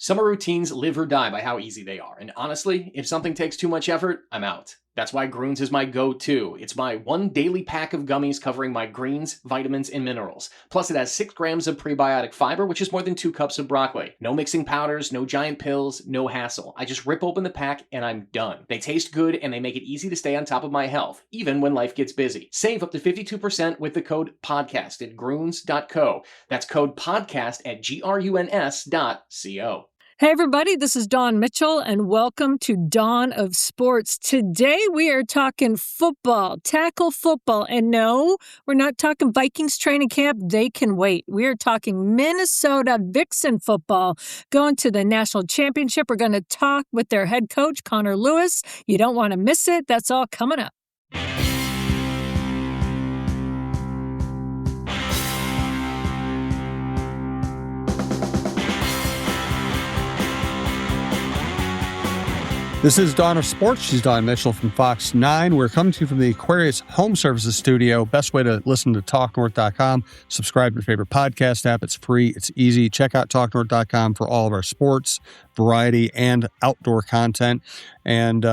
Summer routines live or die by how easy they are. And honestly, if something takes too much effort, I'm out. That's why Groons is my go-to. It's my one daily pack of gummies covering my greens, vitamins, and minerals. Plus, it has 6 grams of prebiotic fiber, which is more than 2 cups of broccoli. No mixing powders, no giant pills, no hassle. I just rip open the pack and I'm done. They taste good and they make it easy to stay on top of my health, even when life gets busy. Save up to 52% with the code PODCAST at Groons.co. That's code PODCAST at GRUNS.co. Hey everybody, this is Dawn Mitchell and welcome to Dawn of Sports. Today we are talking football, tackle football. And no, we're not talking Vikings training camp. They can wait. We are talking Minnesota Vixen football going to the national championship. We're going to talk with their head coach, Connor Lewis. You don't want to miss it. That's all coming up. This is Dawn of Sports. She's Dawn Mitchell from Fox 9. We're coming to you from the Aquarius Home Services Studio. Best way to listen to TalkNorth.com. Subscribe to your favorite podcast app. It's free. It's easy. Check out TalkNorth.com for all of our sports, variety, and outdoor content. And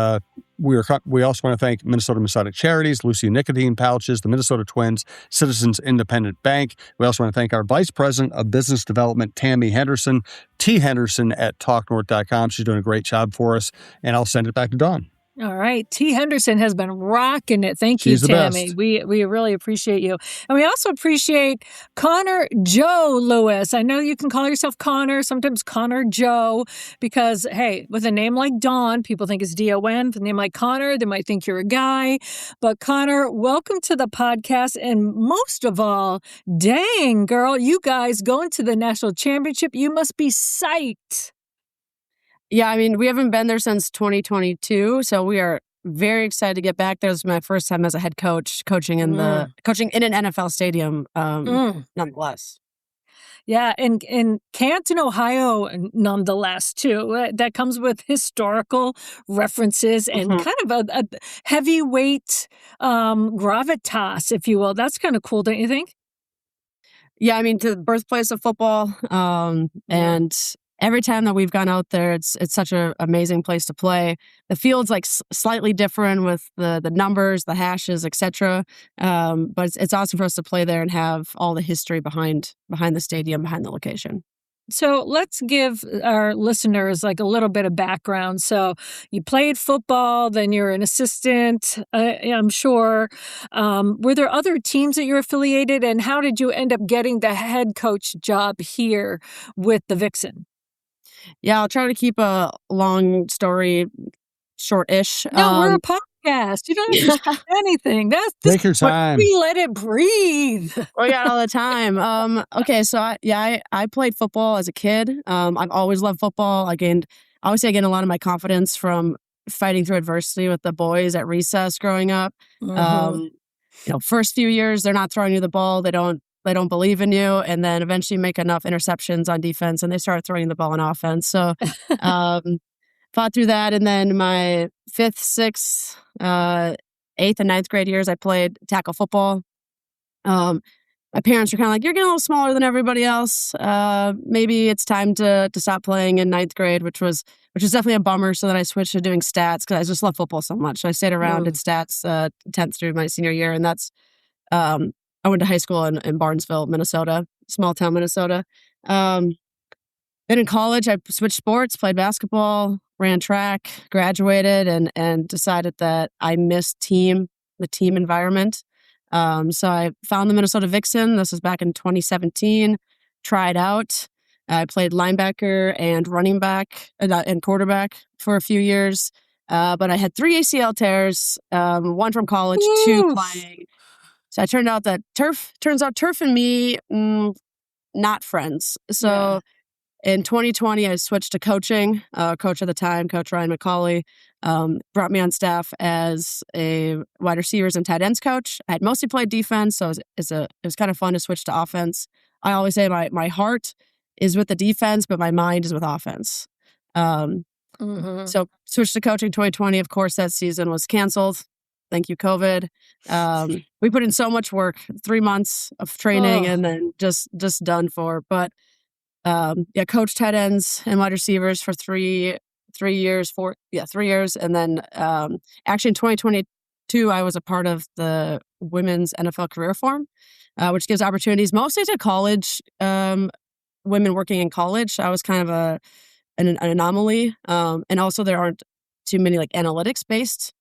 we also want to thank Minnesota Masonic Charities, Lucy Nicotine Pouches, the Minnesota Twins, Citizens Independent Bank. We also want to thank our Vice President of Business Development, Tammy Henderson, T. Henderson at TalkNorth.com. She's doing a great job for us. And I'll send it back to Dawn. All right. T. Henderson has been rocking it. Thank you, Tammy. Best. We really appreciate you. And we also appreciate Connor Joe Lewis. I know you can call yourself Connor, sometimes Connor Joe, because, hey, with a name like Dawn, people think it's D-O-N. With a name like Connor, they might think you're a guy. But Connor, welcome to the podcast. And most of all, dang, girl, you guys going to the national championship. You must be psyched. Yeah, I mean, we haven't been there since 2022, so we are very excited to get back there. This is my first time as a head coach, coaching in an NFL stadium, nonetheless. Yeah, and in Canton, Ohio, nonetheless, too. That comes with historical references and kind of a heavyweight gravitas, if you will. That's kind of cool, don't you think? Yeah, I mean, to the birthplace of football, and every time that we've gone out there, it's such an amazing place to play. The field's like slightly different with the numbers, the hashes, etc. But it's awesome for us to play there and have all the history behind the stadium, behind the location. So let's give our listeners like a little bit of background. So you played football, then you're an assistant, I'm sure. Were there other teams that you're affiliated, and how did you end up getting the head coach job here with the Vixen? Yeah, I'll try to keep a long story short-ish. No, we're a podcast. You don't have to say anything. Take your time. We let it breathe. We got all the time. Okay, so I played football as a kid. I've always loved football. I always say I gained a lot of my confidence from fighting through adversity with the boys at recess growing up. First few years, they're not throwing you the ball. They don't believe in you, and then eventually make enough interceptions on defense, and they start throwing the ball on offense. So fought through that, and then my 5th, 6th, 8th, and 9th grade years, I played tackle football. My parents were kind of like, you're getting a little smaller than everybody else. Maybe it's time to stop playing in 9th grade, which was definitely a bummer. So then I switched to doing stats because I just love football so much. So I stayed around in stats 10th through my senior year, and that's I went to high school in Barnesville, Minnesota, small town Minnesota. Then in college, I switched sports, played basketball, ran track, graduated, and decided that I missed the team environment. So I found the Minnesota Vixen. This was back in 2017. Tried out. I played linebacker and running back and quarterback for a few years. But I had 3 ACL tears, 1 from college, 2 playing. So it turned out that turf and me, not friends. So in 2020, I switched to coaching. Coach at the time, Coach Ryan McCauley, brought me on staff as a wide receivers and tight ends coach. I had mostly played defense, so it was kind of fun to switch to offense. I always say my heart is with the defense, but my mind is with offense. So switched to coaching 2020. Of course, that season was canceled. Thank you, COVID. We put in so much work, 3 months of training and then just done for. But coach tight ends and wide receivers for 3 years, 3 years. And then actually in 2022, I was a part of the Women's NFL Career Forum, which gives opportunities mostly to college women working in college. I was kind of an anomaly. And also there aren't too many like analytics based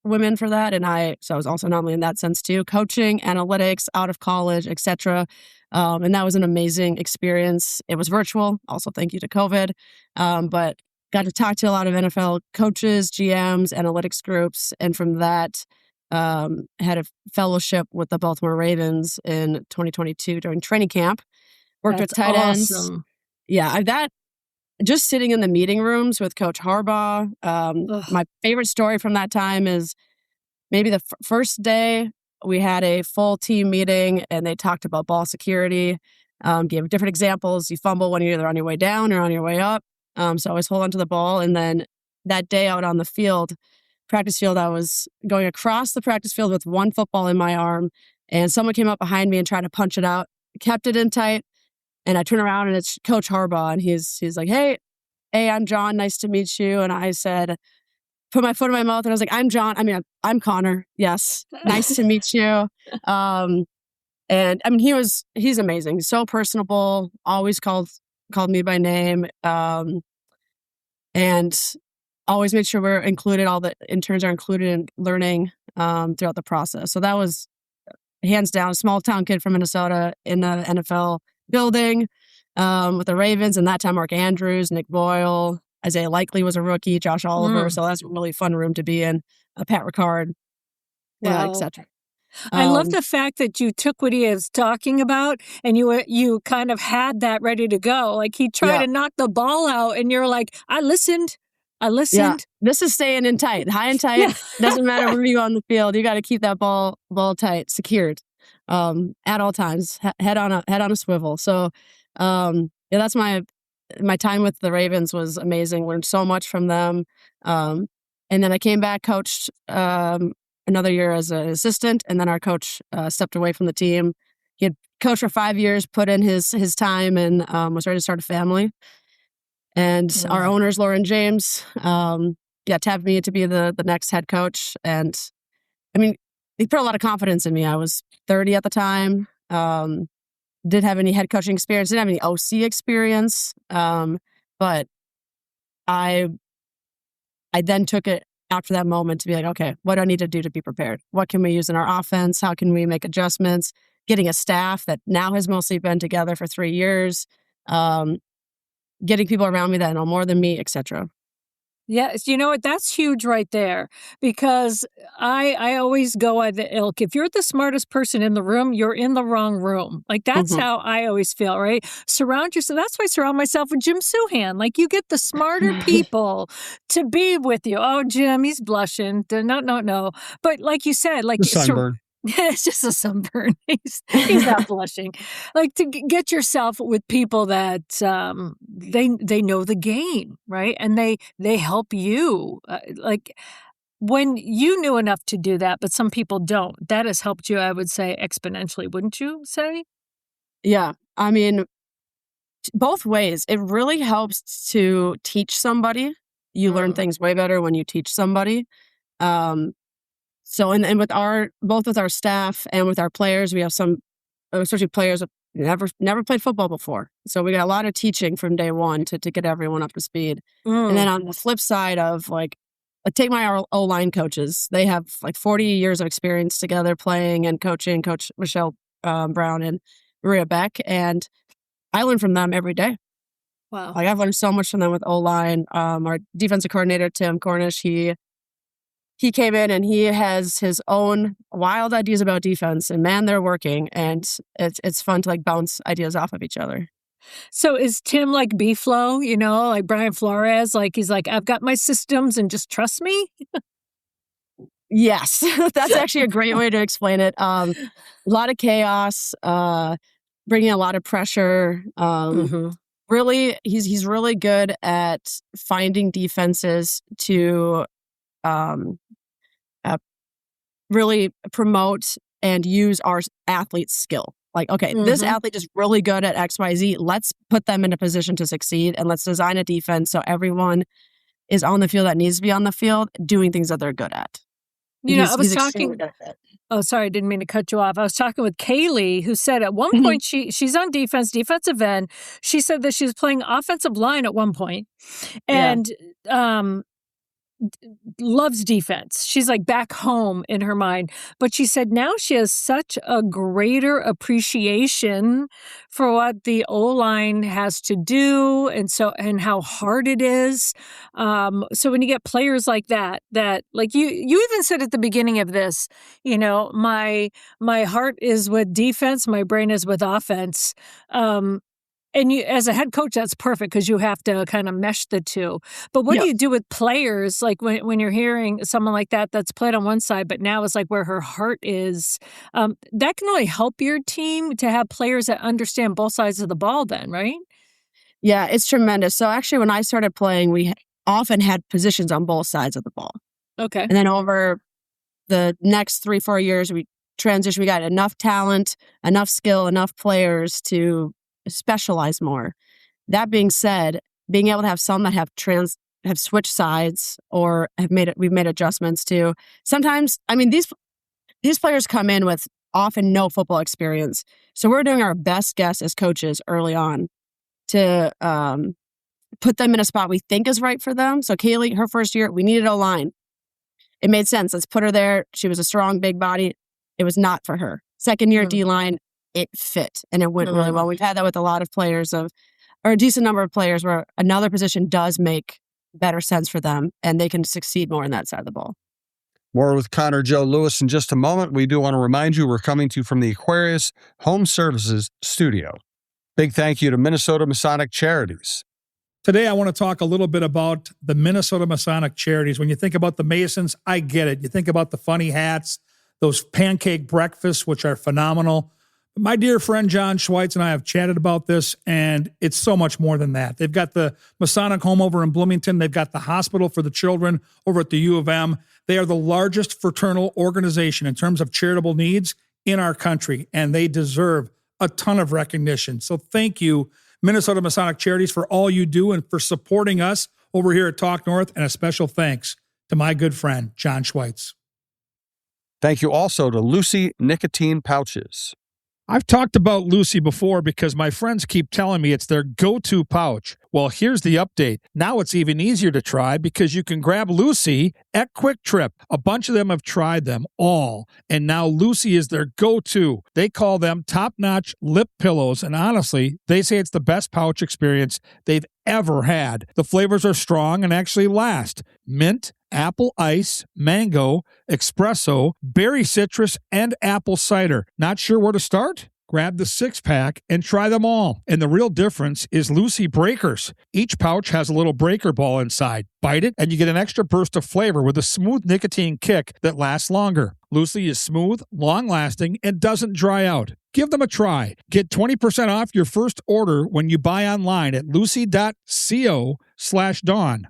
women for that. So I was also an anomaly in that sense too. Coaching, analytics, out of college, etc. And that was an amazing experience. It was virtual. Also, thank you to COVID. But got to talk to a lot of NFL coaches, GMs, analytics groups. And from that, had a fellowship with the Baltimore Ravens in 2022 during training camp. Worked with tight ends. Yeah, that just sitting in the meeting rooms with Coach Harbaugh. My favorite story from that time is maybe the first day we had a full team meeting and they talked about ball security, gave different examples. You fumble when you're either on your way down or on your way up. So always hold on to the ball. And then that day out on the field, practice field, I was going across the practice field with one football in my arm and someone came up behind me and tried to punch it out, kept it in tight. And I turn around and it's Coach Harbaugh and he's like, hey, I'm John. Nice to meet you. And I said, put my foot in my mouth and I was like, I'm John. I'm Connor. Yes. Nice to meet you. And I mean, he's amazing. So personable, always called me by name. And always made sure we're included. All the interns are included in learning, throughout the process. So that was hands down a small town kid from Minnesota in the NFL building, with the Ravens. And that time, Mark Andrews, Nick Boyle, Isaiah Likely was a rookie, Josh Oliver. So that's a really fun room to be in. Pat Ricard, etc. I love the fact that you took what he was talking about and you kind of had that ready to go. Like he tried to knock the ball out and you're like, I listened. Yeah. This is staying in tight, high and tight. Doesn't matter where you go on the field. You got to keep that ball tight, secured, at all times, head on a swivel. So, that's my time with the Ravens was amazing. Learned so much from them. And then I came back, coached, another year as an assistant. And then our coach, stepped away from the team. He had coached for 5 years, put in his time and, was ready to start a family. And our owners, Laura and James, tapped me to be the next head coach. And I mean, they put a lot of confidence in me. I was 30 at the time. Didn't have any head coaching experience, didn't have any OC experience. But I then took it after that moment to be like, okay, what do I need to do to be prepared? What can we use in our offense? How can we make adjustments? Getting a staff that now has mostly been together for 3 years. Getting people around me that know more than me, etc. Yes, you know what? That's huge right there because I always go at the ilk. If you're the smartest person in the room, you're in the wrong room. Like that's how I always feel, right? Surround yourself. That's why I surround myself with Jim Souhan. Like you get the smarter people to be with you. Oh, Jim, he's blushing. No. But like you said, like the sunburn. It's just a sunburn. He's not blushing. Like to get yourself with people that they know the game, right? And they help you. Like when you knew enough to do that, but some people don't. That has helped you, I would say, exponentially. Wouldn't you say? Yeah, I mean, both ways. It really helps to teach somebody. You learn things way better when you teach somebody. So, and with both with our staff and with our players, we have some, especially players that never played football before. So we got a lot of teaching from day one to get everyone up to speed. And then on the flip side of like take my O-line coaches. They have like 40 years of experience together playing and coaching, Coach Michelle Brown and Maria Beck. And I learn from them every day. Wow. Like I've learned so much from them with O-line. Our defensive coordinator, Tim Cornish, he came in and he has his own wild ideas about defense and man, they're working. And it's fun to like bounce ideas off of each other. So is Tim like B-Flow, like Brian Flores? Like he's like, I've got my systems and just trust me? Yes, that's actually a great way to explain it. A lot of chaos, bringing a lot of pressure. Really, he's really good at finding defenses to really promote and use our athletes' skill. Like, okay, this athlete is really good at XYZ. Let's put them in a position to succeed, and let's design a defense so everyone is on the field that needs to be on the field doing things that they're good at. I was talking. Oh, sorry, I didn't mean to cut you off. I was talking with Kaylee, who said at one point she's on defensive end. She said that she was playing offensive line at one point, and loves defense. She's like back home in her mind. But she said now she has such a greater appreciation for what the O-line has to do and how hard it is. So when you get players like that like you even said at the beginning of this, my heart is with defense, my brain is with offense. And you, as a head coach, that's perfect because you have to kind of mesh the two. But what do you do with players, like when you're hearing someone like that's played on one side, but now it's like where her heart is? That can really help your team to have players that understand both sides of the ball then, right? Yeah, it's tremendous. So actually, when I started playing, we often had positions on both sides of the ball. Okay. And then over the next 3-4 years, we transitioned. We got enough talent, enough skill, enough players to specialize more. That being said, being able to have some that have switched sides or we've made adjustments to. Sometimes, I mean, these players come in with often no football experience. So we're doing our best guess as coaches early on to put them in a spot we think is right for them. So Kaylee, her first year, we needed a line. It made sense. Let's put her there. She was a strong, big body. It was not for her. Second year D-line, it fit and it went really well. We've had that with a lot of players or a decent number of players where another position does make better sense for them and they can succeed more on that side of the ball. More with Connor Joe Lewis in just a moment. We do want to remind you we're coming to you from the Aquarius Home Services studio. Big thank you to Minnesota Masonic Charities. Today, I want to talk a little bit about the Minnesota Masonic Charities. When you think about the Masons, I get it. You think about the funny hats, those pancake breakfasts, which are phenomenal. My dear friend John Schweitz and I have chatted about this, and it's so much more than that. They've got the Masonic home over in Bloomington. They've got the hospital for the children over at the U of M. They are the largest fraternal organization in terms of charitable needs in our country, and they deserve a ton of recognition. So thank you, Minnesota Masonic Charities, for all you do and for supporting us over here at Talk North, and a special thanks to my good friend, John Schweitz. Thank you also to Lucy Nicotine Pouches. I've talked about Lucy before because my friends keep telling me it's their go-to pouch. Well, here's the update. Now it's even easier to try because you can grab Lucy at Quick Trip. A bunch of them have tried them all, and now Lucy is their go-to. They call them top-notch lip pillows, and honestly, they say it's the best pouch experience they've ever had. The flavors are strong and actually last. Mint, apple ice, mango, espresso, berry citrus, and apple cider. Not sure where to start? Grab the 6-pack and try them all. And the real difference is Lucy Breakers. Each pouch has a little breaker ball inside. Bite it and you get an extra burst of flavor with a smooth nicotine kick that lasts longer. Lucy is smooth, long-lasting, and doesn't dry out. Give them a try. Get 20% off your first order when you buy online at lucy.co/Dawn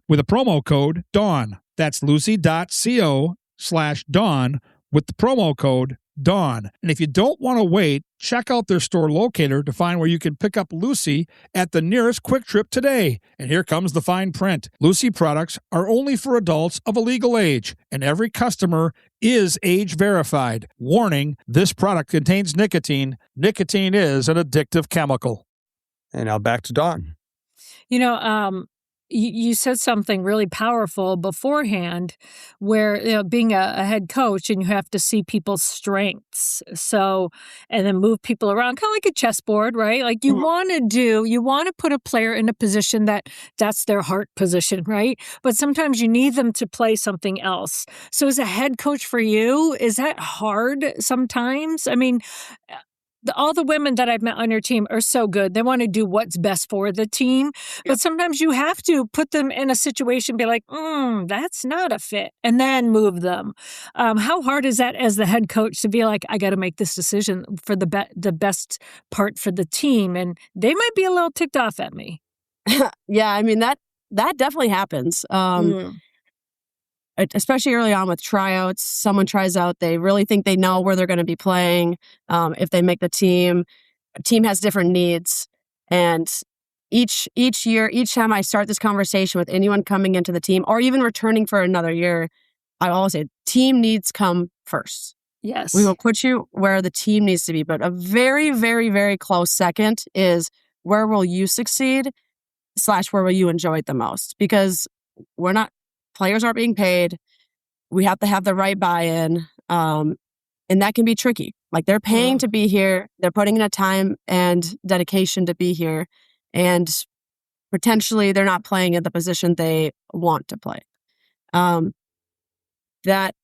with a promo code DAWN. That's lucy.co/Dawn with the promo code DAWN. And if you don't want to wait, check out their store locator to find where you can pick up Lucy at the nearest Quick Trip today. And here comes the fine print. Lucy products are only for adults of a legal age, and every customer is age verified. Warning, this product contains nicotine. Nicotine is an addictive chemical. And now back to Dawn. You said something really powerful beforehand where, being a head coach and you have to see people's strengths. So, and then move people around, kind of like a chessboard, right? Like you want to put a player in a position that's their heart position, right? But sometimes you need them to play something else. So as a head coach for you, is that hard sometimes? I mean, all the women that I've met on your team are so good. They want to do what's best for the team. But sometimes you have to put them in a situation, be like, that's not a fit, and then move them. How hard is that as the head coach to be like, I got to make this decision for the best part for the team? And they might be a little ticked off at me. Yeah, I mean, that definitely happens. especially early on with tryouts, someone tries out, they really think they know where they're going to be playing. If they make the team, a team has different needs. And each year, each time I start this conversation with anyone coming into the team or even returning for another year, I always say team needs come first. Yes. We will put you where the team needs to be. But a very, very, very close second is where will you succeed / where will you enjoy it the most? Because players aren't being paid. We have to have the right buy-in. And that can be tricky. Like they're paying to be here. They're putting in a time and dedication to be here. And potentially they're not playing at the position they want to play. That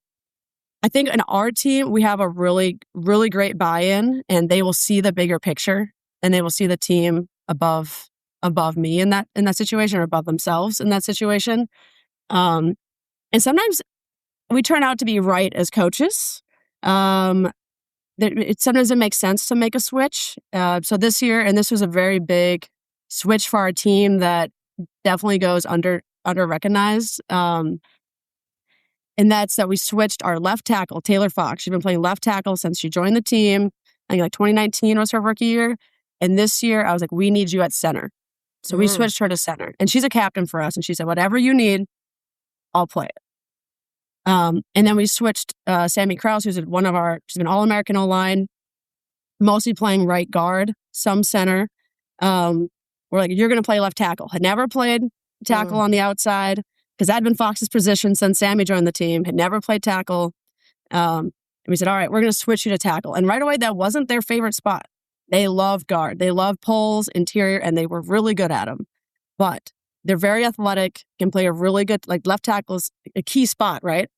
I think in our team, we have a really, really great buy-in, and they will see the bigger picture, and they will see the team above me in that situation, or above themselves in that situation. And sometimes we turn out to be right as coaches. Sometimes it makes sense to make a switch. So this year, and this was a very big switch for our team that definitely goes under recognized. And that's that we switched our left tackle, Taylor Fox. She's been playing left tackle since she joined the team. I think like 2019 was her rookie year. And this year, I was like, we need you at center. So we switched her to center. And she's a captain for us. And she said, whatever you need, I'll play it. And then we switched Sammy Krause, she's been All-American O-line, mostly playing right guard, some center. We're like, you're going to play left tackle. Had never played tackle on the outside, because that'd been Fox's position since Sammy joined the team, had never played tackle. And we said, all right, we're going to switch you to tackle. And right away, that wasn't their favorite spot. They love guard. They love poles, interior, and they were really good at them. But they're very athletic, can play a really good, like left tackle is a key spot, right?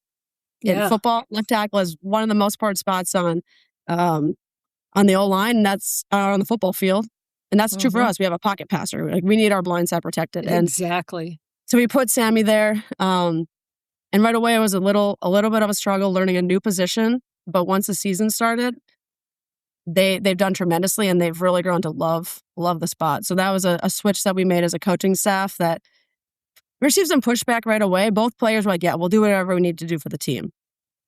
In football, left tackle is one of the most important spots on the O-line, and that's on the football field. And that's true for us. We have a pocket passer. Like, we need our blind side protected. And exactly. so we put Sammy there, and right away it was a little bit of a struggle learning a new position. But once the season started, they've done tremendously, and they've really grown to love the spot. So that was a switch that we made as a coaching staff that received some pushback right away. Both players were like, "Yeah, we'll do whatever we need to do for the team,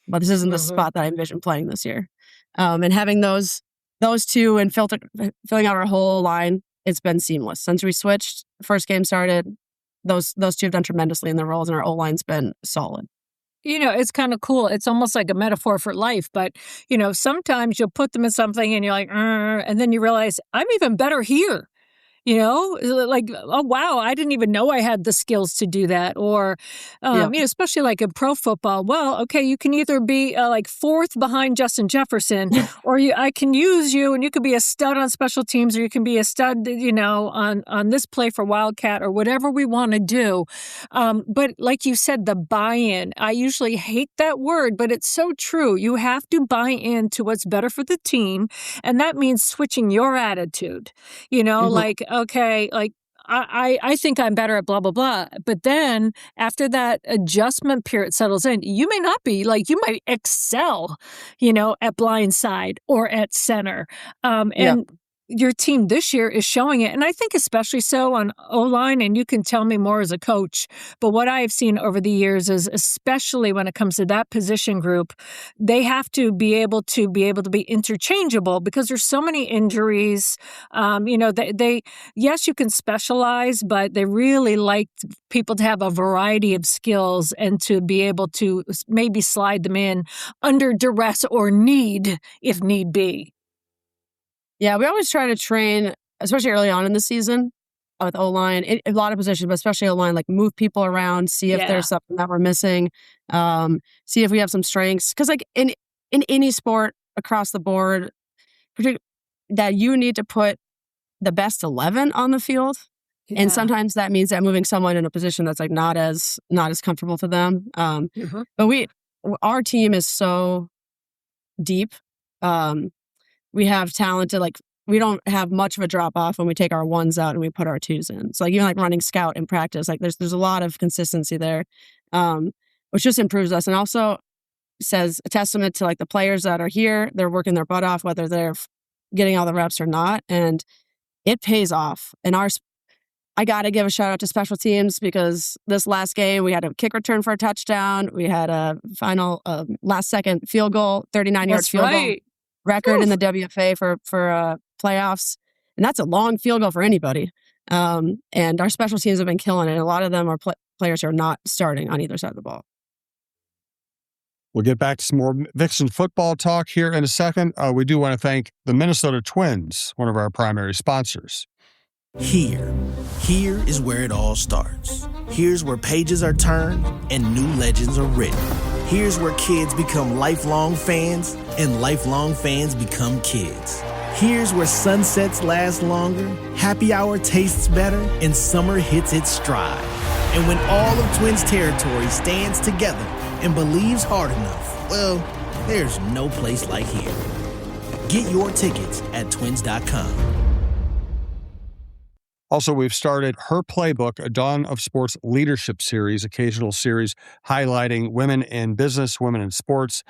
but this isn't the spot that I envisioned playing this year." And having those two and filling out our whole line, it's been seamless since we switched. First game started. Those two have done tremendously in their roles, and our O-line's been solid. It's kind of cool. It's almost like a metaphor for life. But, sometimes you'll put them in something and you're like, and then you realize, I'm even better here. Like, oh, wow, I didn't even know I had the skills to do that. Or, especially like in pro football. Well, okay, you can either be like fourth behind Justin Jefferson, or I can use you and you could be a stud on special teams, or you can be a stud, on this play for Wildcat, or whatever we want to do. But like you said, the buy-in, I usually hate that word, but it's so true. You have to buy into what's better for the team. And that means switching your attitude, like, okay, like I think I'm better at blah, blah, blah. But then after that adjustment period settles in, you may not be, like, you might excel, at blindside or at center. And your team this year is showing it. And I think especially so on O-line, and you can tell me more as a coach, but what I've seen over the years is, especially when it comes to that position group, they have to be able to be interchangeable, because there's so many injuries. Yes, you can specialize, but they really like people to have a variety of skills and to be able to maybe slide them in under duress or need, if need be. Yeah, we always try to train, especially early on in the season, with O-line, a lot of positions, but especially O-line, like move people around, see if there's something that we're missing, see if we have some strengths. Because like in any sport across the board, that you need to put the best 11 on the field. Yeah. And sometimes that means that moving someone in a position that's like not as comfortable to them. But our team is so deep. We have talented, like, we don't have much of a drop off when we take our ones out and we put our twos in. So like, even like running scout in practice, like there's a lot of consistency there, which just improves us. And also says a testament to like the players that are here, they're working their butt off, whether they're getting all the reps or not. And it pays off. And I got to give a shout out to special teams because this last game, we had a kick return for a touchdown. We had a final last second field goal, 39-yard field goal record in the WFA for playoffs. And that's a long field goal for anybody. And our special teams have been killing it. A lot of them are players who are not starting on either side of the ball. We'll get back to some more Vixen football talk here in a second. We do want to thank the Minnesota Twins, one of our primary sponsors. Here is where it all starts. Here's where pages are turned and new legends are written. Here's where kids become lifelong fans and lifelong fans become kids. Here's where sunsets last longer, happy hour tastes better, and summer hits its stride. And when all of Twins territory stands together and believes hard enough, well, there's no place like here. Get your tickets at twins.com. Also, we've started Her Playbook, a Dawn of Sports leadership series, occasional series highlighting women in business, women in sports.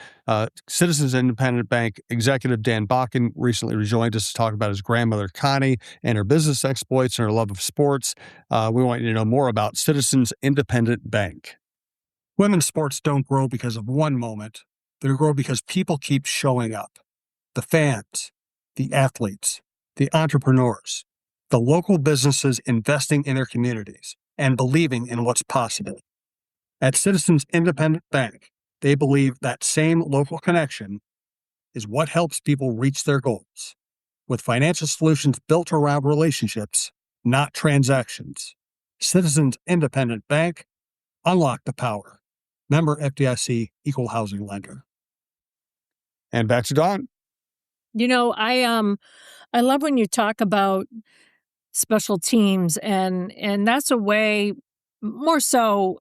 Citizens Independent Bank executive Dan Bakken recently rejoined us to talk about his grandmother, Connie, and her business exploits and her love of sports. We want you to know more about Citizens Independent Bank. Women's sports don't grow because of one moment. They grow because people keep showing up. The fans, the athletes, the entrepreneurs, the local businesses investing in their communities and believing in what's possible. At Citizens Independent Bank, they believe that same local connection is what helps people reach their goals, with financial solutions built around relationships, not transactions. Citizens Independent Bank, unlock the power. Member FDIC, equal housing lender. And back to Dawn. You know, I love when you talk about special teams, and that's a way more so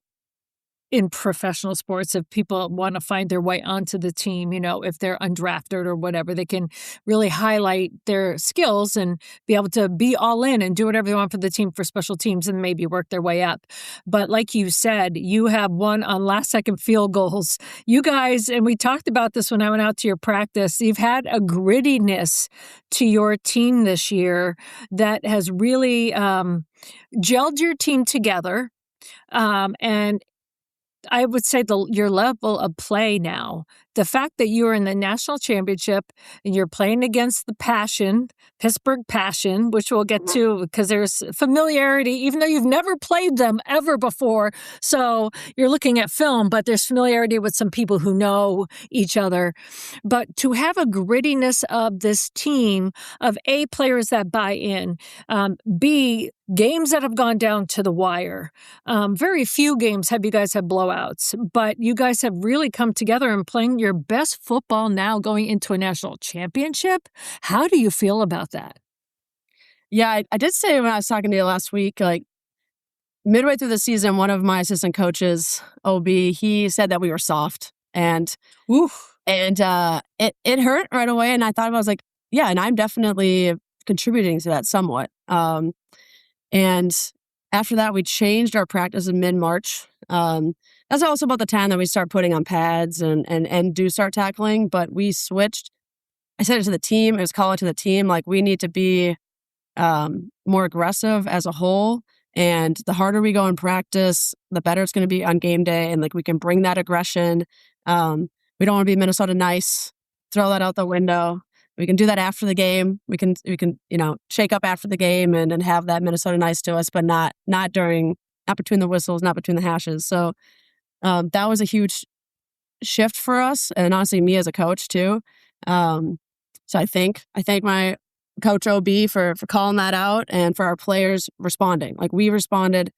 in professional sports, if people want to find their way onto the team, you know, if they're undrafted or whatever, they can really highlight their skills and be able to be all in and do whatever they want for the team for special teams and maybe work their way up. But like you said, you have won on last second field goals. You guys, and we talked about this when I went out to your practice, you've had a grittiness to your team this year that has really gelled your team together. And I would say your level of play now, the fact that you are in the national championship and you're playing against the Pittsburgh Passion, which we'll get to because there's familiarity, even though you've never played them ever before. So you're looking at film, but there's familiarity with some people who know each other. But to have a grittiness of this team of A, players that buy in, B, games that have gone down to the wire. Very few games have you guys had blowouts, but you guys have really come together and playing your best football now going into a national championship. How do you feel about that? Yeah, I did say when I was talking to you last week, like midway through the season, one of my assistant coaches, OB, he said that we were soft, and it hurt right away. And I thought I was like, yeah, and I'm definitely contributing to that somewhat. And after that, we changed our practice in mid-March. That's also about the time that we start putting on pads and do start tackling. But we switched. I said it to the team. It was called to the team. Like, we need to be more aggressive as a whole. And the harder we go in practice, the better it's going to be on game day. And like, we can bring that aggression. We don't want to be Minnesota nice. Throw that out the window. We can do that after the game. We can, shake up after the game and have that Minnesota nice to us, but not between the whistles, not between the hashes. So that was a huge shift for us, and honestly, me as a coach too. So I thank my coach OB for calling that out, and for our players responding. Like, we responded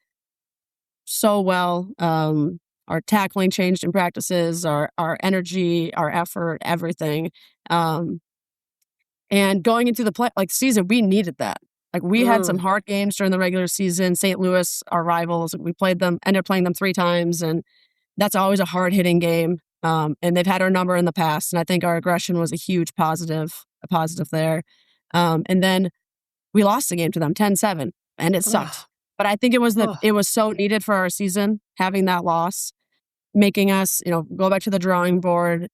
so well. Our tackling changed in practices, our energy, our effort, everything. And going into the season, we needed that. Like, we had some hard games during the regular season. St. Louis, our rivals, we ended up playing them 3 times, and that's always a hard-hitting game. And they've had our number in the past, and I think our aggression was a huge positive there. And then we lost the game to them 10-7, and it sucked. But I think it was so needed for our season, having that loss, making us, go back to the drawing board.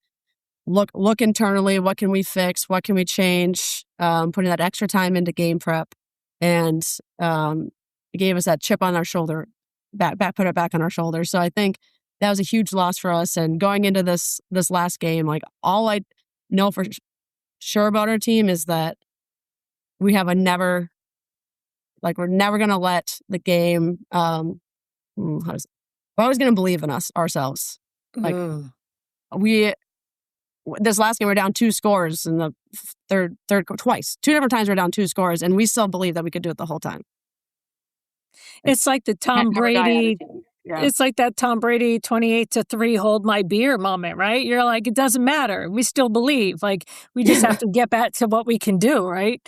Look internally. What can we fix? What can we change? Putting that extra time into game prep, and gave us that chip on our shoulder, put it back on our shoulder. So I think that was a huge loss for us. And going into this last game, like all I know for sure about our team is that we have we're never going to let the game, we're always going to believe in ourselves. Like this last game, we're down 2 scores in the third twice. 2 different times we're down 2 scores, and we still believe that we could do it the whole time. It's like the Tom Brady. Yeah. It's like that Tom Brady 28-3 hold my beer moment, right? You're like, it doesn't matter. We still believe. Like, we just have to get back to what we can do, right?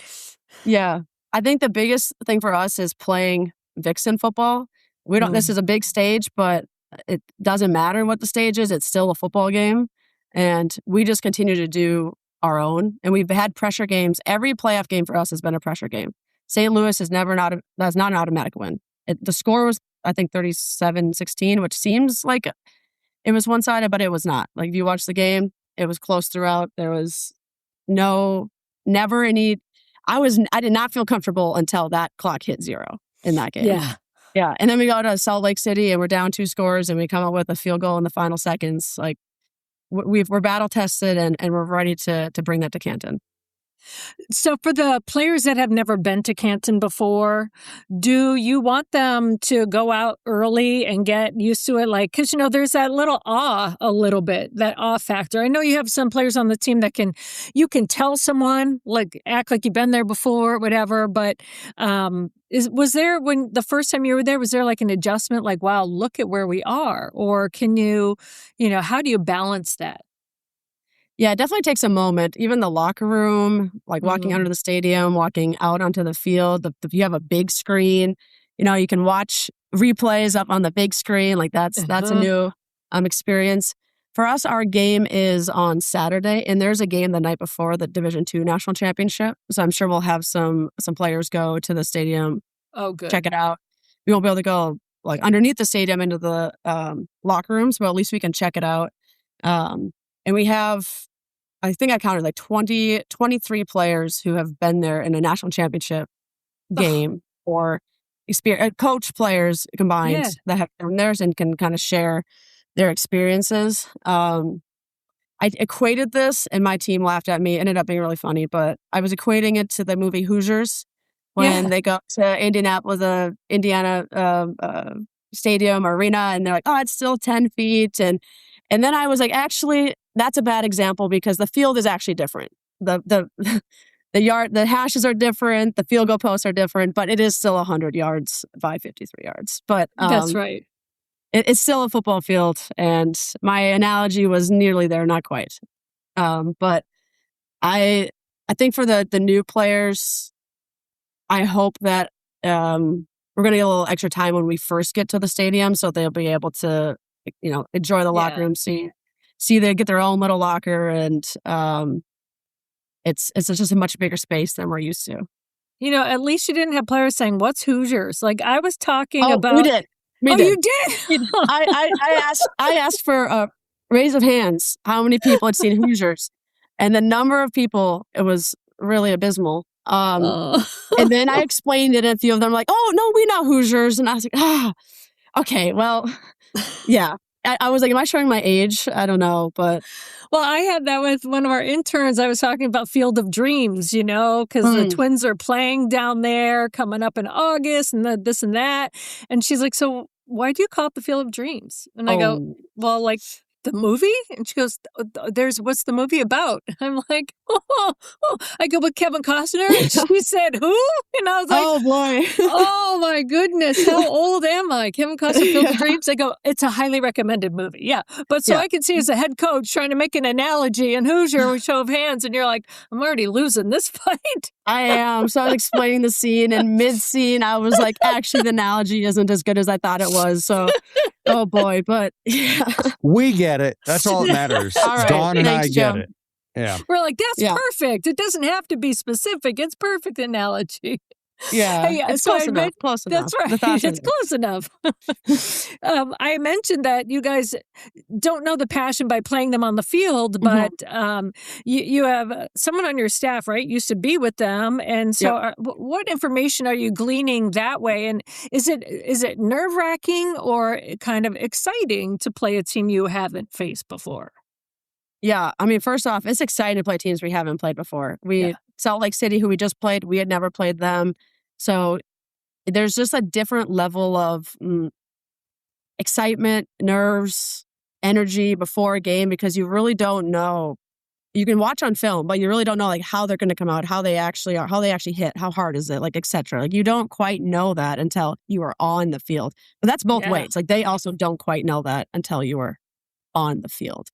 Yeah. I think the biggest thing for us is playing Vixen football. This is a big stage, but it doesn't matter what the stage is. It's still a football game. And we just continue to do our own. And we've had pressure games. Every playoff game for us has been a pressure game. St. Louis that's not an automatic win. The score was, I think, 37-16, which seems like it was one-sided, but it was not. Like, if you watch the game, it was close throughout. There was never any. I did not feel comfortable until that clock hit 0 in that game. Yeah. And then we go to Salt Lake City and we're down 2 scores and we come up with a field goal in the final seconds. Like, we're battle tested and we're ready to bring that to Canton. So for the players that have never been to Canton before, do you want them to go out early and get used to it? Like, because, there's that little that awe factor. I know you have some players on the team that you can tell someone, like, act like you've been there before, whatever. But was there, when the first time you were there, was there like an adjustment, like, wow, look at where we are? Or can you, how do you balance that? Yeah, it definitely takes a moment. Even the locker room, like walking out of the stadium, walking out onto the field. If you have a big screen, you can watch replays up on the big screen. Like that's a new experience. For us, our game is on Saturday, and there's a game the night before the Division II National Championship. So I'm sure we'll have some players go to the stadium. Oh, good. Check it out. We won't be able to go like underneath the stadium into the locker rooms, but at least we can check it out. And we have, I think I counted like 23 players who have been there in a national championship game or coach players combined that have been there and can kind of share their experiences. I equated this, and my team laughed at me. It ended up being really funny, but I was equating it to the movie Hoosiers when they go to Indiana stadium or arena, and they're like, oh, it's still 10 feet. And then I was like, actually, that's a bad example because the field is actually different. The hashes are different, the field goal posts are different, but it is still 100 yards by 53 yards. But that's right. It's still a football field, and my analogy was nearly there, not quite. But I think for the new players, I hope that we're going to get a little extra time when we first get to the stadium, so they'll be able to, enjoy the locker room, see they get their own little locker, and it's just a much bigger space than we're used to. At least you didn't have players saying, "What's Hoosiers?" Like I was talking about. We did. You did. I asked for a raise of hands. How many people had seen Hoosiers? And the number of people, it was really abysmal. And then I explained it, and a few of them were like, "Oh no, we know Hoosiers." And I was like, okay, well, yeah. I was like, am I showing my age? I don't know, but. Well, I had that with one of our interns. I was talking about Field of Dreams, because the Twins are playing down there coming up in August and this and that. And she's like, so why do you call it the Field of Dreams? And I go, well, like the movie? And she goes, what's the movie about? I'm like, I go, with Kevin Costner? And she said, who? And I was like, oh boy. Oh my goodness, how old am I? Kevin Costner, Field of Dreams? I go, it's a highly recommended movie. Yeah. But so I can see as a head coach trying to make an analogy and Hoosier with show of hands, and you're like, I'm already losing this fight. I am. So I was explaining the scene, and mid-scene, I was like, actually, the analogy isn't as good as I thought it was. So, oh boy, but yeah. We get it. That's all that matters. All right. Dawn and Thanks, I get Joe. it. Yeah. We're like, that's perfect. It doesn't have to be specific. It's perfect analogy. Yeah, Hey, it's so close I enough. meant Close enough. that's The right. thoughts are It's there. close enough. I mentioned that you guys don't know the passion by playing them on the field, but you have someone on your staff, right? Used to be with them, and so Yep. what information are you gleaning that way? And is it nerve wracking or kind of exciting to play a team you haven't faced before? Yeah, I mean, first off, it's exciting to play teams we haven't played before. Yeah. Salt Lake City, who we just played, we had never played them. So there's just a different level of excitement, nerves, energy before a game because you really don't know. You can watch on film, but you really don't know like how they're going to come out, how they actually are, how they actually hit, how hard is it, like etc. Like you don't quite know that until you are on the field. But that's both Yeah. ways. Like they also don't quite know that until you are on the field.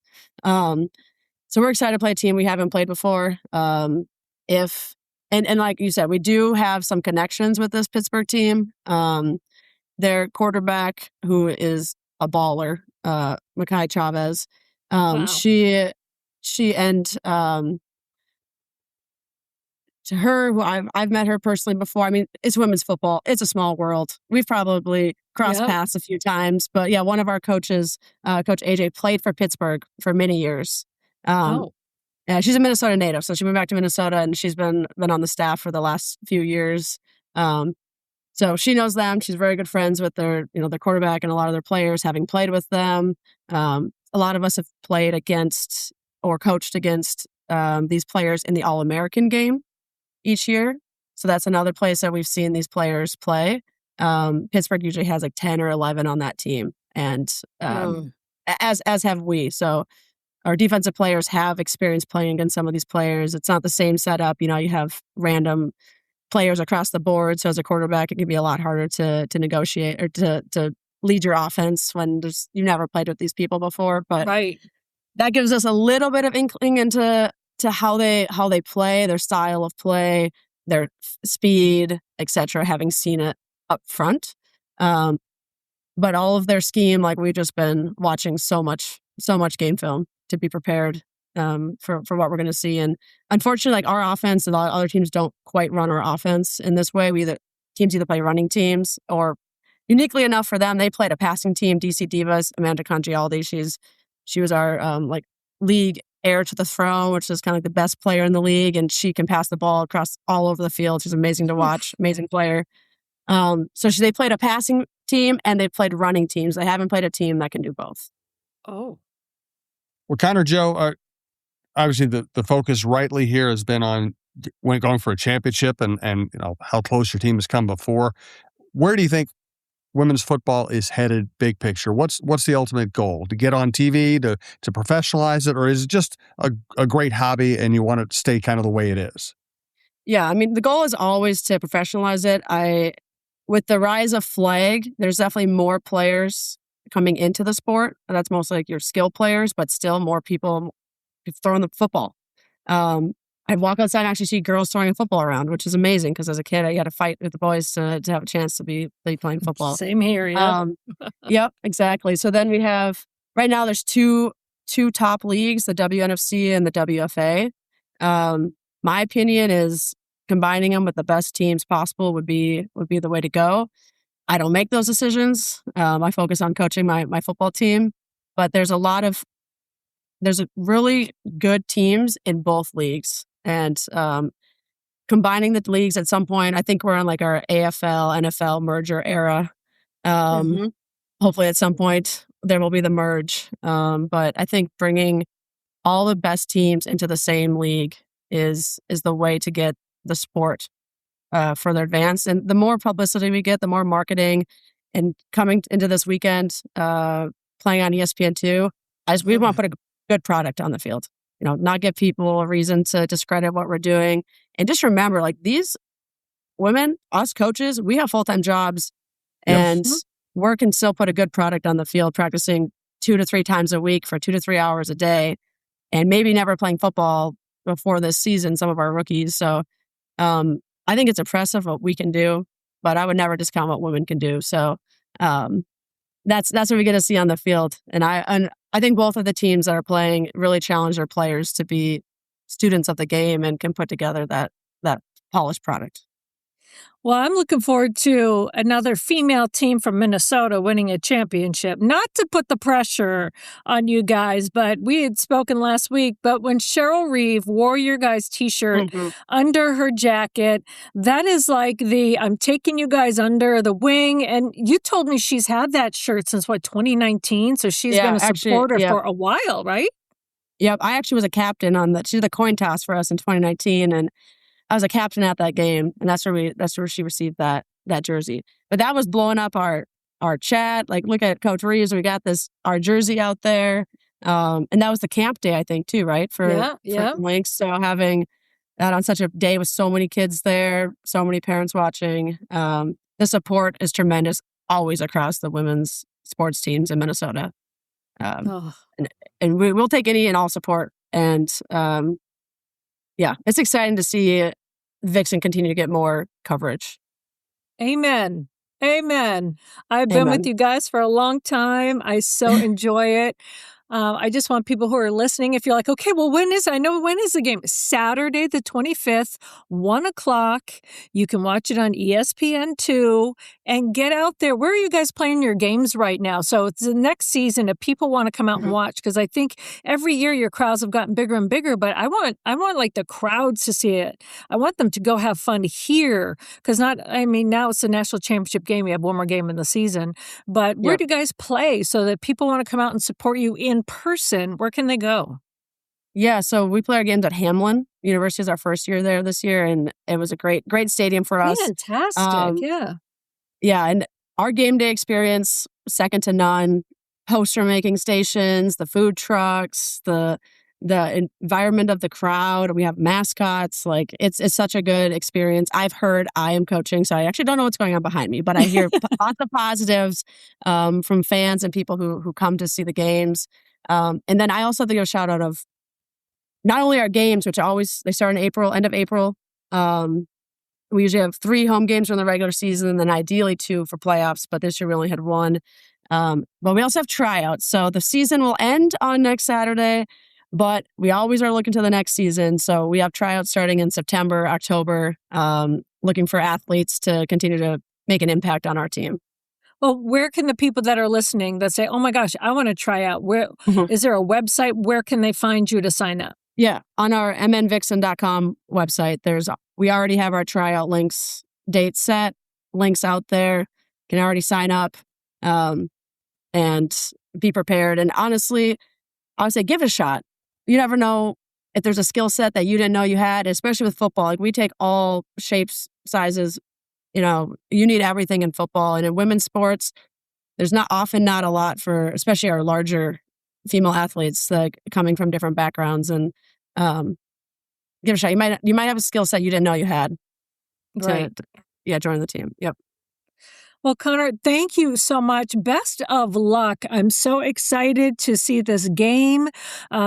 So we're excited to play a team we haven't played before. If and like you said, we do have some connections with this Pittsburgh team. Their quarterback, who is a baller, Makai Chavez, Wow. she and to her, who I've met her personally before. I mean, it's women's football. It's a small world. We've probably crossed Yep. paths a few times, but yeah, one of our coaches, Coach AJ, played for Pittsburgh for many years. Yeah, she's a Minnesota native, so she moved back to Minnesota, and she's been on the staff for the last few years. So she knows them. She's very good friends with their quarterback and a lot of their players, having played with them. A lot of us have played against or coached against these players in the All-American game each year. So that's another place that we've seen these players play. Pittsburgh usually has like 10 or 11 on that team, and as have we. So our defensive players have experience playing against some of these players. It's not the same setup. You have random players across the board. So as a quarterback, it can be a lot harder to negotiate or to lead your offense when you've never played with these people before. But Right. that gives us a little bit of inkling into how they play, their style of play, their speed, etc. Having seen it up front, but all of their scheme, like we've just been watching so much game film to be prepared for what we're going to see. And unfortunately, like our offense, a lot of other teams don't quite run our offense in this way. Teams either play running teams, or uniquely enough for them, they played a passing team. DC Divas, Amanda Congialdi, she was our league heir to the throne, which is kind of like the best player in the league, and she can pass the ball across all over the field. She's amazing to watch, amazing player. So they played a passing team and they played running teams. They haven't played a team that can do both. Oh. Well, Connor, Joe, obviously the focus rightly here has been on when going for a championship and how close your team has come before. Where do you think women's football is headed big picture? What's the ultimate goal? To get on TV, to professionalize it, or is it just a great hobby and you want it to stay kind of the way it is? Yeah, I mean, the goal is always to professionalize it. With the rise of flag, there's definitely more players coming into the sport. That's mostly like your skill players, but still more people throwing the football. I walk outside and actually see girls throwing a football around, which is amazing because as a kid, I had to fight with the boys to have a chance to be playing football. Same here, yeah. Yep, exactly. So then we have, right now there's two top leagues, the WNFC and the WFA. My opinion is combining them with the best teams possible would be the way to go. I don't make those decisions. I focus on coaching my football team, but there's really good teams in both leagues, and combining the leagues at some point. I think we're on like our AFL NFL merger era. Hopefully, at some point there will be the merge. But I think bringing all the best teams into the same league is the way to get the sport further advanced. And the more publicity we get, the more marketing. And coming into this weekend, playing on ESPN2, we want to put a good product on the field. Not give people a reason to discredit what we're doing. And just remember, like, these women, us coaches, we have full-time jobs, and we can still put a good product on the field, practicing 2 to 3 times a week for 2 to 3 hours a day, and maybe never playing football before this season, some of our rookies. So I think it's impressive what we can do, but I would never discount what women can do. So that's what we get to see on the field. And I think both of the teams that are playing really challenge their players to be students of the game and can put together that polished product. Well, I'm looking forward to another female team from Minnesota winning a championship. Not to put the pressure on you guys, but we had spoken last week. But when Cheryl Reeve wore your guys' T-shirt under her jacket, that is like I'm taking you guys under the wing. And you told me she's had that shirt since, 2019? So she's going to support her for a while, right? Yep. I actually was a captain she did the coin toss for us in 2019. And I was a captain at that game, and that's where she received that jersey. But that was blowing up our chat. Like, look at Coach Reeves, we got our jersey out there, and that was the camp day, I think, too, right? For Lynx. So having that on such a day with so many kids there, so many parents watching, the support is tremendous, always across the women's sports teams in Minnesota, and we'll take any and all support. And it's exciting to see Vixen continue to get more coverage. Amen. I've been with you guys for a long time. I so enjoy it. I just want people who are listening, if you're like, okay, well, when is the game? Saturday the 25th, 1:00. You can watch it on ESPN2 and get out there. Where are you guys playing your games right now? So it's the next season if people want to come out and watch, because I think every year your crowds have gotten bigger and bigger, but I want like the crowds to see it. I want them to go have fun here, because now it's the national championship game. We have one more game in the season, but where do you guys play so that people want to come out and support you in person? Where can they go? Yeah, so we play our games at Hamlin University. Is our first year there this year, and it was a great stadium for us. Fantastic, yeah, and our game day experience, second to none. Poster making stations, the food trucks, the environment of the crowd. We have mascots. Like, it's such a good experience. I've heard, I am coaching, so I actually don't know what's going on behind me, but I hear lots of positives from fans and people who come to see the games. And then I also think a shout out of not only our games, which they start in April, end of April. We usually have 3 home games during the regular season, and then ideally 2 for playoffs, but this year we only had 1. But we also have tryouts. So the season will end on next Saturday, but we always are looking to the next season. So we have tryouts starting in September, October, looking for athletes to continue to make an impact on our team. Well, where can the people that are listening that say, oh my gosh, I want to try out, is there a website? Where can they find you to sign up? Yeah, on our mnvixen.com website, we already have our tryout dates set, links out there. You can already sign up and be prepared. And honestly, I would say give it a shot. You never know if there's a skill set that you didn't know you had, especially with football. Like, we take all shapes, sizes. You need everything in football. And in women's sports, there's not a lot for, especially our larger female athletes, like, coming from different backgrounds. And give it a shot. You might have a skill set you didn't know you had. Right. Join the team. Yep. Well, Connor, thank you so much. Best of luck. I'm so excited to see this game,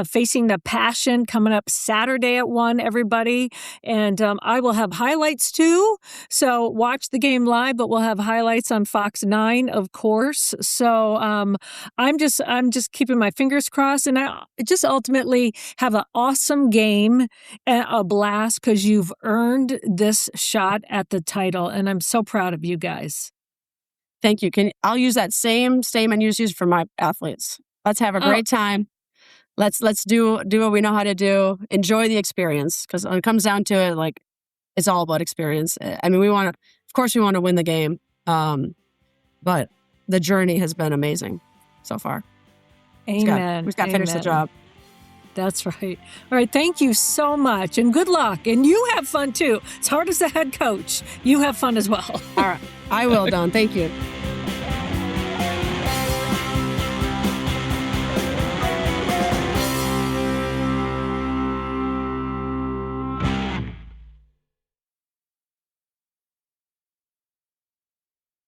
Facing the Passion, coming up Saturday at 1, everybody. And I will have highlights too. So watch the game live, but we'll have highlights on Fox 9, of course. So I'm just keeping my fingers crossed. And I just ultimately have an awesome game and a blast, because you've earned this shot at the title. And I'm so proud of you guys. Thank you. I'll use that same statement you use for my athletes. Let's have a great time. Let's do what we know how to do. Enjoy the experience, because when it comes down to it, like, it's all about experience. I mean, of course we want to win the game, but the journey has been amazing so far. Amen. We've got to finish the job. That's right. All right. Thank you so much, and good luck. And you have fun too. As hard as the head coach, you have fun as well. All right. I will, Dawn. Thank you.